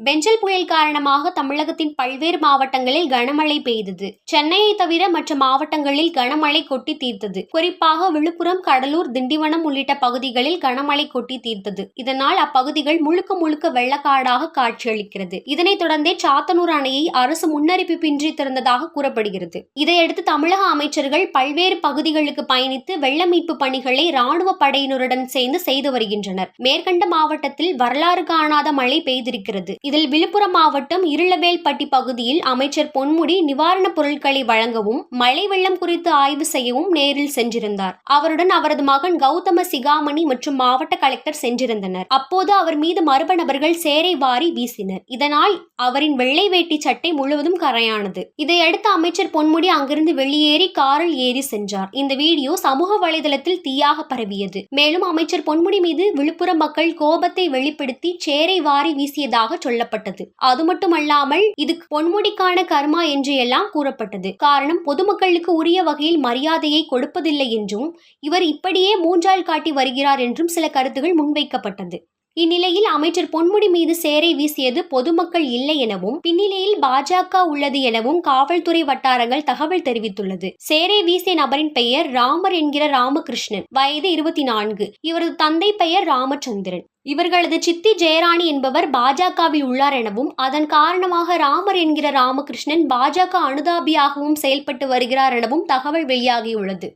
பெஞ்சல் புயல் காரணமாக தமிழகத்தின் பல்வேறு மாவட்டங்களில் கனமழை பெய்தது. சென்னையை தவிர மற்ற மாவட்டங்களில் கனமழை கொட்டி தீர்த்தது. குறிப்பாக விழுப்புரம், கடலூர், திண்டிவனம் உள்ளிட்ட பகுதிகளில் கனமழை கொட்டி தீர்த்தது. இதனால் அப்பகுதிகள் முழுக்க முழுக்க வெள்ளக்காடாக காட்சியளிக்கிறது. இதனைத் தொடர்ந்தே சாத்தனூர் அணையை அரசு முன்னறிவிப்பின்றி திறந்ததாக கூறப்படுகிறது. இதையடுத்து தமிழக அமைச்சர்கள் பல்வேறு பகுதிகளுக்கு பயணித்து வெள்ள மீட்பு பணிகளை ராணுவ படையினருடன் சேர்ந்து செய்து வருகின்றனர். மேற்கண்ட மாவட்டத்தில் வரலாறு காணாத மழை பெய்திருக்கிறது. இதில் விழுப்புரம் மாவட்டம் இருளவேல்பட்டி பகுதியில் அமைச்சர் பொன்முடி நிவாரணப் பொருட்களை வழங்கவும் மழை வெள்ளம் குறித்து ஆய்வு செய்யவும் நேரில் சென்றிருந்தார். அவருடன் அவரது மகன் கௌதம சிகாமணி மற்றும் மாவட்ட கலெக்டர் சென்றிருந்தனர். அப்போது அவர் மீது மர்ம நபர்கள் சேரை வாரி வீசினர். இதனால் அவரின் வெள்ளை வேட்டி சட்டை முழுவதும் கரையானது. இதையடுத்து அமைச்சர் பொன்முடி அங்கிருந்து வெளியேறி காரில் ஏறி சென்றார். இந்த வீடியோ சமூக வலைதளத்தில் தீயாக பரவியது. மேலும் அமைச்சர் பொன்முடி மீது விழுப்புரம் மக்கள் கோபத்தை வெளிப்படுத்தி சேரை வாரி வீசியதாக சொல்லப்பட்டது. அது மட்டுமல்லாமல் இது பொன்முடிக்கான கர்மா என்று எல்லாம் கூறப்பட்டது. காரணம், பொதுமக்களுக்கு உரிய வகையில் மரியாதையை கொடுப்பதில்லை என்றும் இவர் இப்படியே மூன்றால் காட்டி வருகிறார் என்றும் சில கருத்துகள் முன்வைக்கப்பட்டது. இந்நிலையில் அமைச்சர் பொன்முடி மீது சேரை வீசியது பொதுமக்கள் இல்லை எனவும் பின்னிலையில் பாஜக உள்ளது எனவும் காவல்துறை வட்டாரங்கள் தகவல் தெரிவித்துள்ளது. சேரை வீசிய நபரின் பெயர் ராமர் என்கிற ராமகிருஷ்ணன், வயது 24. இவரது தந்தை பெயர் ராமச்சந்திரன். இவர்களது சித்தி ஜெயராணி என்பவர் பாஜகவில் உள்ளார் எனவும் அதன் காரணமாக ராமர் என்கிற ராமகிருஷ்ணன் பாஜக அனுதாபியாகவும் செயல்பட்டு வருகிறார் எனவும் தகவல் வெளியாகியுள்ளது.